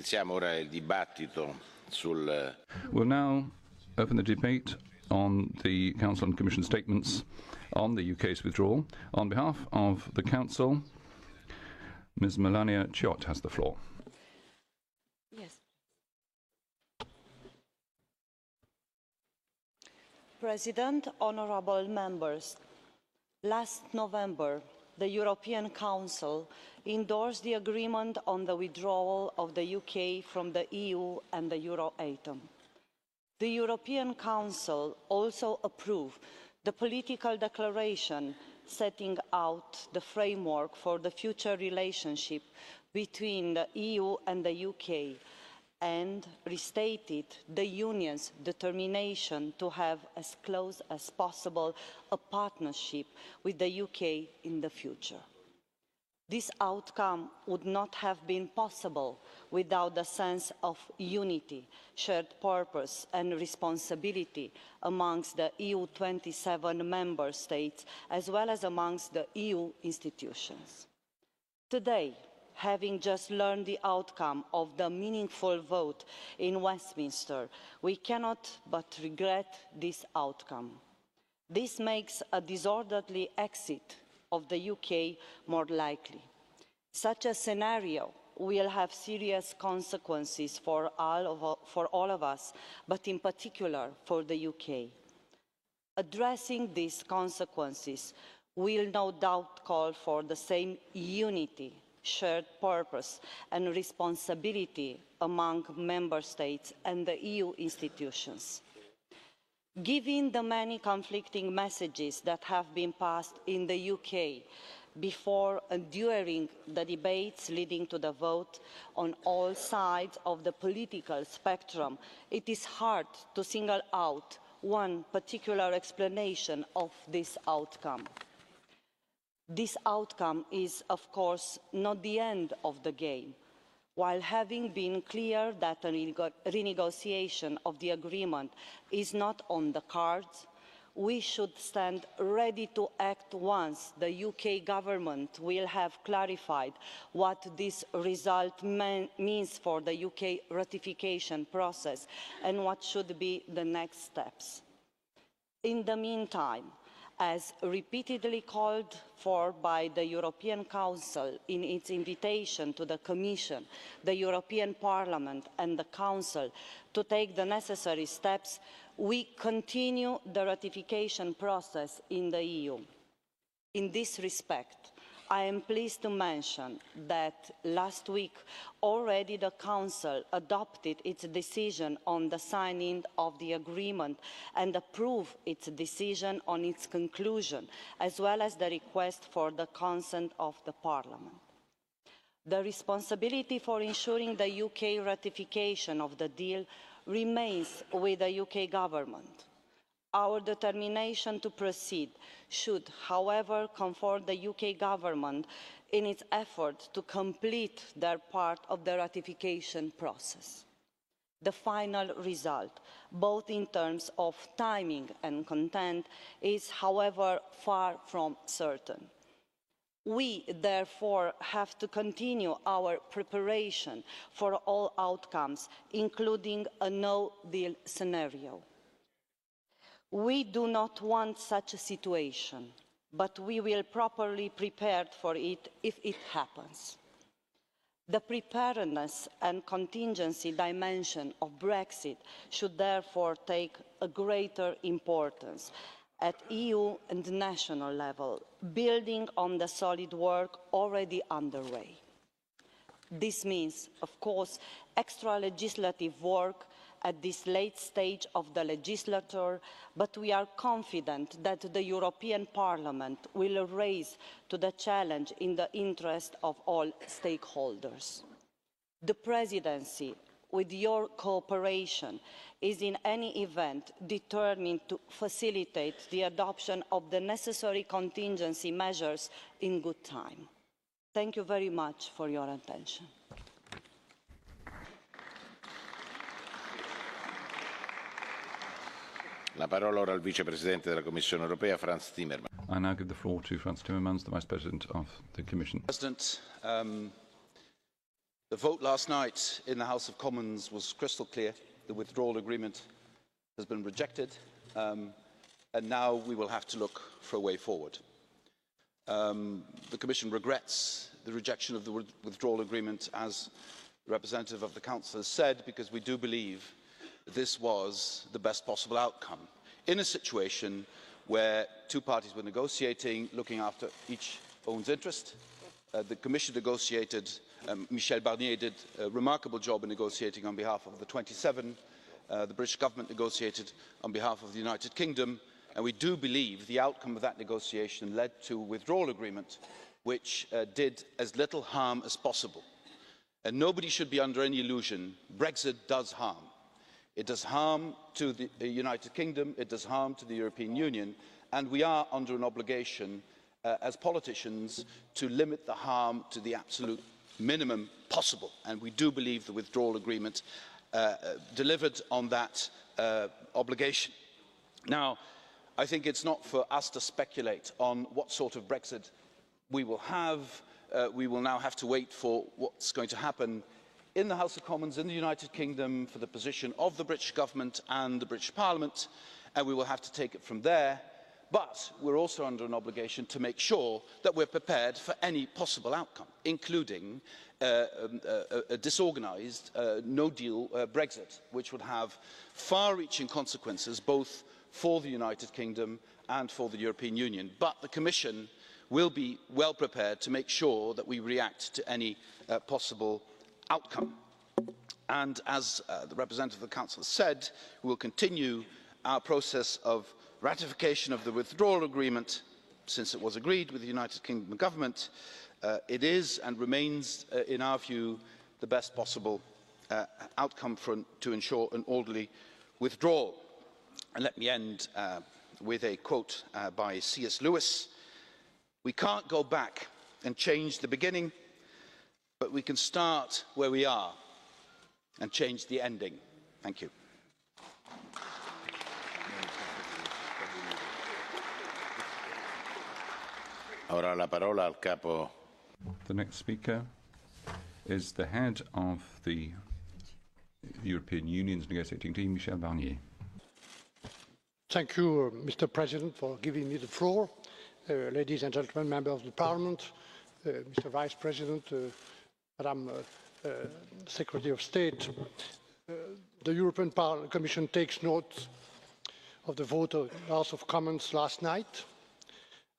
Iniziamo ora il dibattito sul... We'll now open the debate on the Council and Commission statements on the UK's withdrawal. On behalf of the Council, Ms. Melania Chiot has the floor. Yes. President, honourable members, last November, the European Council endorsed the agreement on the withdrawal of the UK from the EU and the euro area. The European Council also approved the political declaration setting out the framework for the future relationship between the EU and the UK and restated the Union's determination to have as close as possible a partnership with the UK in the future. This outcome would not have been possible without a sense of unity, shared purpose and responsibility amongst the EU 27 member states, as well as amongst the EU institutions. Today, having just learned the outcome of the meaningful vote in Westminster, we cannot but regret this outcome. This makes a disorderly exit of the UK more likely. Such a scenario will have serious consequences for all of us, but in particular for the UK. Addressing these consequences will no doubt call for the same unity, shared purpose and responsibility among member states and the EU institutions. Given the many conflicting messages that have been passed in the UK before and during the debates leading to the vote on all sides of the political spectrum, it is hard to single out one particular explanation of this outcome. This outcome is, of course, not the end of the game. While having been clear that a renegotiation of the agreement is not on the cards, we should stand ready to act once the UK government will have clarified what this result means for the UK ratification process and what should be the next steps. In the meantime, as repeatedly called for by the European Council in its invitation to the Commission, the European Parliament and the Council to take the necessary steps, we continue the ratification process in the EU. In this respect, I am pleased to mention that last week already the Council adopted its decision on the signing of the agreement and approved its decision on its conclusion, as well as the request for the consent of the Parliament. The responsibility for ensuring the UK ratification of the deal remains with the UK government. Our determination to proceed should, however, comfort the UK government in its effort to complete their part of the ratification process. The final result, both in terms of timing and content, is, however, far from certain. We, therefore, have to continue our preparation for all outcomes, including a no-deal scenario. We do not want such a situation, but we will properly prepare for it if it happens. The preparedness and contingency dimension of Brexit should therefore take a greater importance at EU and national level, building on the solid work already underway. This means, of course, extra legislative work at this late stage of the legislature, but we are confident that the European Parliament will rise to the challenge in the interest of all stakeholders. The Presidency, with your cooperation, is in any event determined to facilitate the adoption of the necessary contingency measures in good time. Thank you very much for your attention. La parola ora al vicepresidente della Commissione europea, Frans Timmermans. I now give the floor to Frans Timmermans, the Vice President of the Commission. President, The vote last night in the House of Commons was crystal clear. The withdrawal agreement has been rejected, and now we will have to look for a way forward. The Commission regrets the rejection of the withdrawal agreement, as the representative of the Council has said, because we do believe this was the best possible outcome in a situation where two parties were negotiating, looking after each own's interest. The Commission negotiated, Michele Barnier did a remarkable job in negotiating on behalf of the 27. The British government negotiated on behalf of the United Kingdom, and we do believe the outcome of that negotiation led to a withdrawal agreement which did as little harm as possible. And nobody should be under any illusion. Brexit does harm. It does harm to the United Kingdom, it does harm to the European Union, and we are under an obligation as politicians to limit the harm to the absolute minimum possible. And we do believe the withdrawal agreement delivered on that obligation. Now, I think it's not for us to speculate on what sort of Brexit we will have. We will now have to wait for what's going to happen in the House of Commons in the United Kingdom for the position of the British government and the British Parliament, and we will have to take it from there. But we're also under an obligation to make sure that we're prepared for any possible outcome, including a disorganised, no-deal Brexit, which would have far-reaching consequences both for the United Kingdom and for the European Union. But the Commission will be well prepared to make sure that we react to any possible outcome. And as the representative of the Council said, we will continue our process of ratification of the withdrawal agreement since it was agreed with the United Kingdom government. It is and remains, in our view, the best possible outcome to ensure an orderly withdrawal. And let me end with a quote by C.S. Lewis. We can't go back and change the beginning, but we can start where we are and change the ending. Thank you. Ora la parola al capo. The next speaker is the head of the European Union's negotiating team, Michele Barnier. Thank you, Mr. President, for giving me the floor. Ladies and gentlemen, members of the Parliament, Mr. Vice President, Madam Secretary of State, the European Commission takes note of the vote of the House of Commons last night.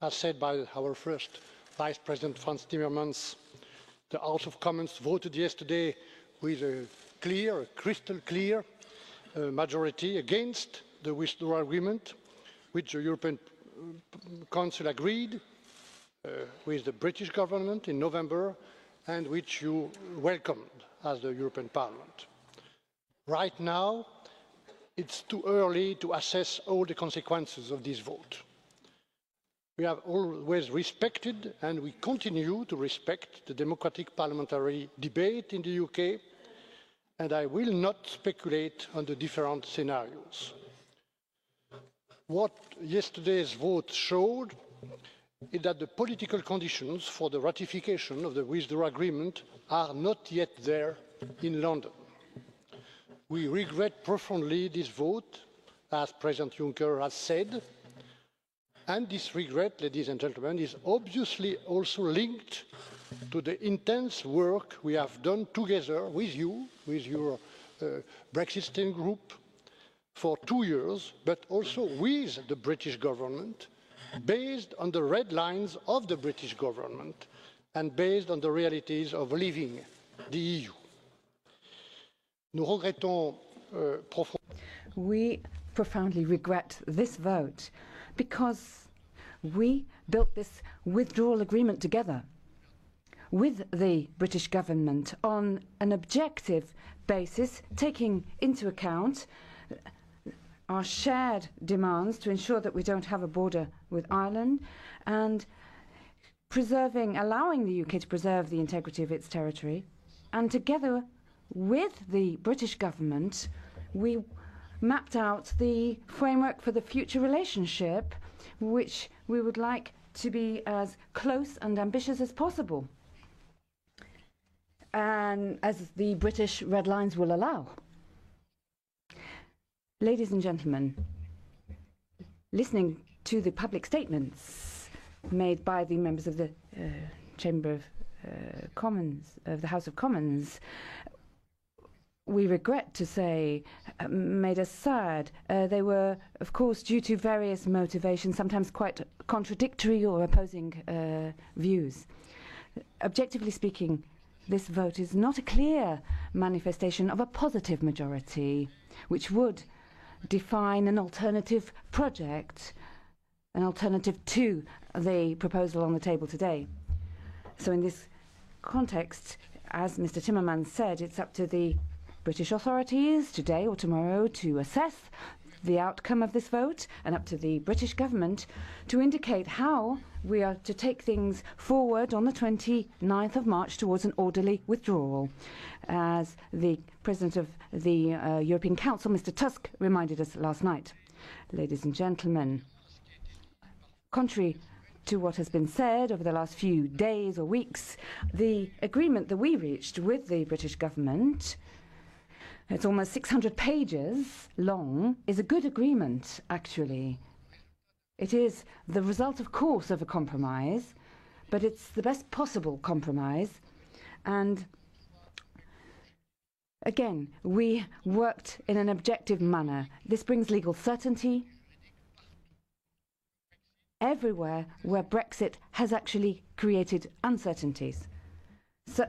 As said by our first Vice President Frans Timmermans, the House of Commons voted yesterday with a crystal clear majority against the withdrawal agreement, which the European Council agreed with the British government in November and which you welcomed as the European Parliament. Right now, it's too early to assess all the consequences of this vote. We have always respected and we continue to respect the democratic parliamentary debate in the UK, and I will not speculate on the different scenarios. What yesterday's vote showed is that the political conditions for the ratification of the withdrawal agreement are not yet there in London. We regret profoundly this vote, as President Juncker has said, and this regret, ladies and gentlemen, is obviously also linked to the intense work we have done together with you, with your Brexit Steering Group, for 2 years, but also with the British government, based on the red lines of the British government and based on the realities of leaving the EU. We profoundly regret this vote because we built this withdrawal agreement together with the British government on an objective basis, taking into account our shared demands to ensure that we don't have a border with Ireland and allowing the UK to preserve the integrity of its territory. And together with the British government, we mapped out the framework for the future relationship, which we would like to be as close and ambitious as possible. and as the British red lines will allow. Ladies and gentlemen, listening to the public statements made by the members of the Chamber of Commons, of the House of Commons, we regret to say, made us sad. They were, of course, due to various motivations, sometimes quite contradictory or opposing views. Objectively speaking, this vote is not a clear manifestation of a positive majority, which would define an alternative project, an alternative to the proposal on the table today. So in this context, as Mr. Timmermans said, it's up to the British authorities today or tomorrow to assess the outcome of this vote, and up to the British government to indicate how we are to take things forward on the 29th of March towards an orderly withdrawal. As the President of the European Council, Mr. Tusk, reminded us last night. Ladies and gentlemen, contrary to what has been said over the last few days or weeks, the agreement that we reached with the British government, it's almost 600 pages long, is a good agreement, actually. It is the result, of course, of a compromise, but it's the best possible compromise. And again, we worked in an objective manner. This brings legal certainty everywhere where Brexit has actually created uncertainties. So,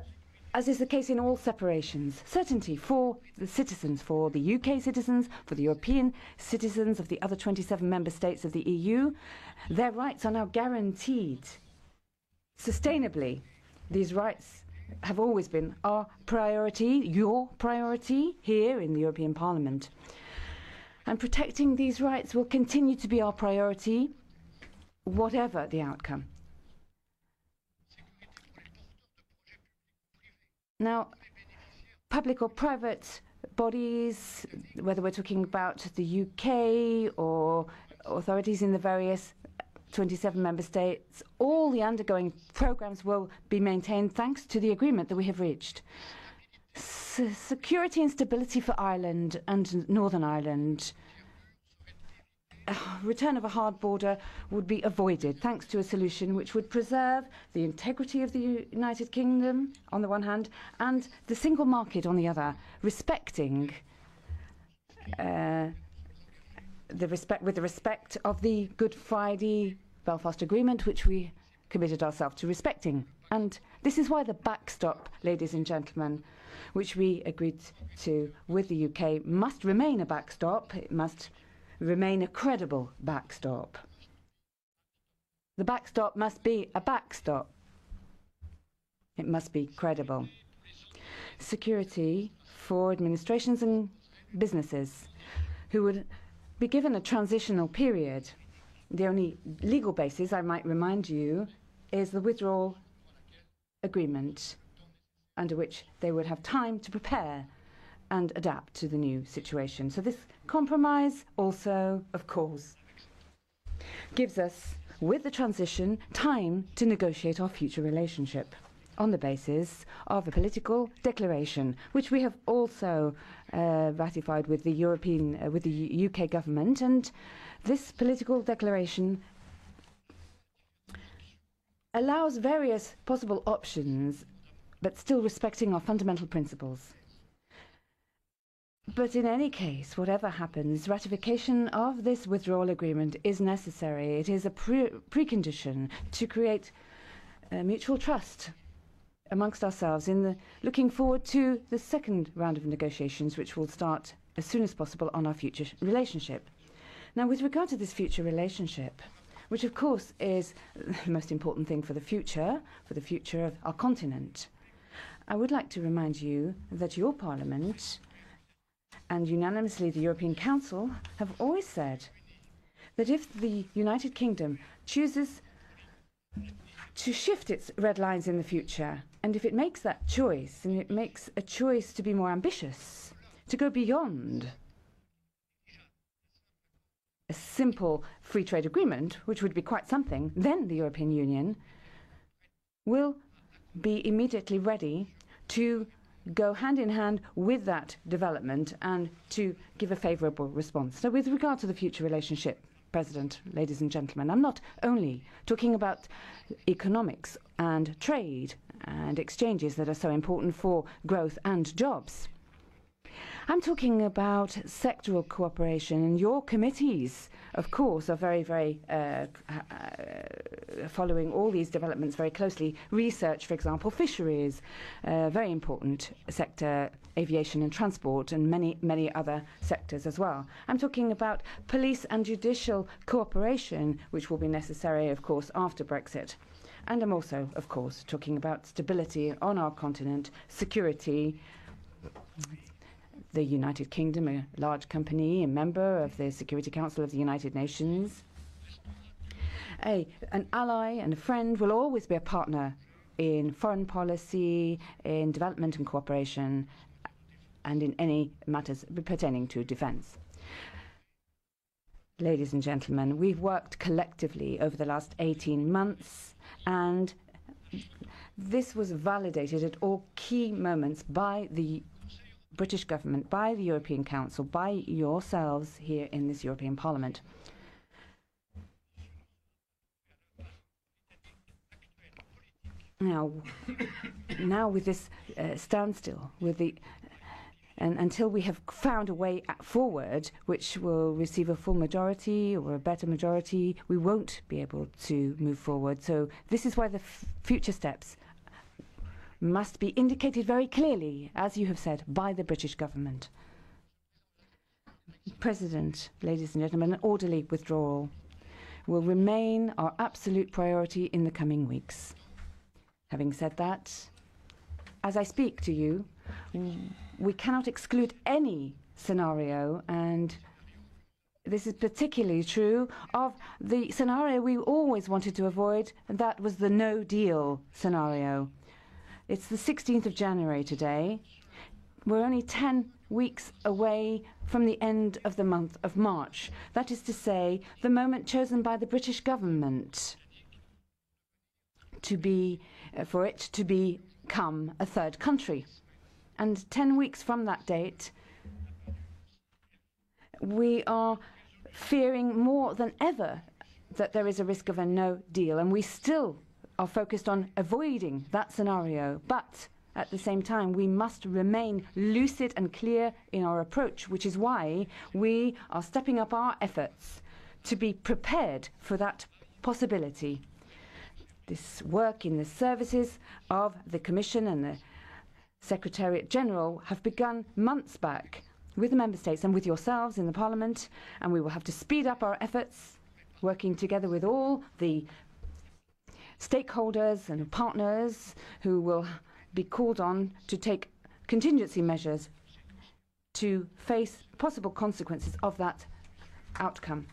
as is the case in all separations, certainty for the citizens, for the UK citizens, for the European citizens of the other 27 member states of the EU. Their rights are now guaranteed sustainably. These rights have always been our priority, your priority here in the European Parliament. And protecting these rights will continue to be our priority, whatever the outcome. Now, public or private bodies, whether we're talking about the UK or authorities in the various 27 member states, all the undergoing programs will be maintained thanks to the agreement that we have reached. Security and stability for Ireland and Northern Ireland. Return of a hard border would be avoided thanks to a solution which would preserve the integrity of the United Kingdom on the one hand and the single market on the other, respecting with the respect of the Good Friday Belfast Agreement, which we committed ourselves to respecting. And this is why the backstop, ladies and gentlemen, which we agreed to with the UK, must remain a backstop. It must remain a credible backstop. The backstop must be a backstop. It must be credible. Security for administrations and businesses who would be given a transitional period. The only legal basis, I might remind you, is the withdrawal agreement, under which they would have time to prepare and adapt to the new situation. So this compromise also, of course, gives us, with the transition, time to negotiate our future relationship on the basis of a political declaration, which we have also ratified with the with the UK government. And this political declaration allows various possible options, but still respecting our fundamental principles. But in any case, whatever happens, ratification of this withdrawal agreement is necessary. It is a precondition to create mutual trust amongst ourselves in looking forward to the second round of negotiations, which will start as soon as possible on our future relationship. Now, with regard to this future relationship, which of course is the most important thing for the future of our continent, I would like to remind you that your Parliament and unanimously the European Council have always said that if the United Kingdom chooses to shift its red lines in the future, and if it makes that choice, and it makes a choice to be more ambitious, to go beyond a simple free trade agreement, which would be quite something, then the European Union will be immediately ready to go hand in hand with that development and to give a favourable response. So with regard to the future relationship, President, ladies and gentlemen, I'm not only talking about economics and trade and exchanges that are so important for growth and jobs. I'm talking about sectoral cooperation, and your committees, of course, are very following all these developments very closely. Research, for example, fisheries, very important sector, aviation and transport, and many other sectors as well. I'm talking about police and judicial cooperation, which will be necessary, of course, after Brexit. And I'm also, of course, talking about stability on our continent, security. The United Kingdom, a large company, a member of the Security Council of the United Nations. An ally and a friend will always be a partner in foreign policy, in development and cooperation, and in any matters pertaining to defence. Ladies and gentlemen, we've worked collectively over the last 18 months, and this was validated at all key moments by the British government, by the European Council, by yourselves here in this European Parliament. Now with this standstill, and until we have found a way forward which will receive a full majority or a better majority, we won't be able to move forward. So this is why the future steps must be indicated very clearly, as you have said, by the British government. President, ladies and gentlemen, an orderly withdrawal will remain our absolute priority in the coming weeks. Having said that, as I speak to you, we cannot exclude any scenario, and this is particularly true of the scenario we always wanted to avoid, and that was the no-deal scenario. It's the 16th of January today. We're only 10 weeks away from the end of the month of March. That is to say, the moment chosen by the British government for it to become a third country. And 10 weeks from that date, we are fearing more than ever that there is a risk of a no deal, and we still are focused on avoiding that scenario. But at the same time, we must remain lucid and clear in our approach, which is why we are stepping up our efforts to be prepared for that possibility. This work in the services of the Commission and the Secretariat General have begun months back with the Member States and with yourselves in the Parliament, and we will have to speed up our efforts, working together with all the stakeholders and partners who will be called on to take contingency measures to face possible consequences of that outcome.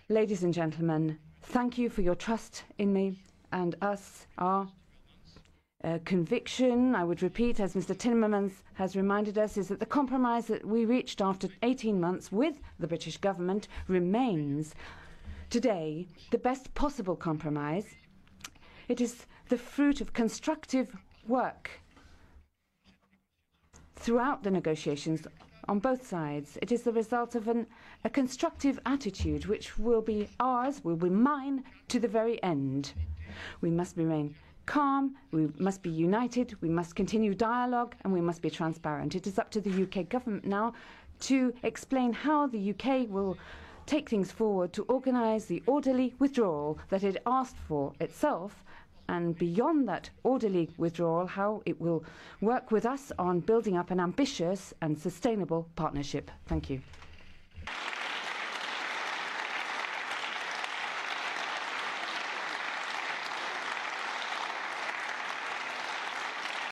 Ladies and gentlemen, thank you for your trust in me and us. Our conviction, I would repeat, as Mr. Timmermans has reminded us, is that the compromise that we reached after 18 months with the British government remains today the best possible compromise. It is the fruit of constructive work throughout the negotiations on both sides. It is the result of a constructive attitude which will be ours, will be mine to the very end. We must remain calm, we must be united, we must continue dialogue, and we must be transparent. It is up to the UK government now to explain how the UK will take things forward to organise the orderly withdrawal that it asked for itself, and beyond that orderly withdrawal, how it will work with us on building up an ambitious and sustainable partnership. Thank you.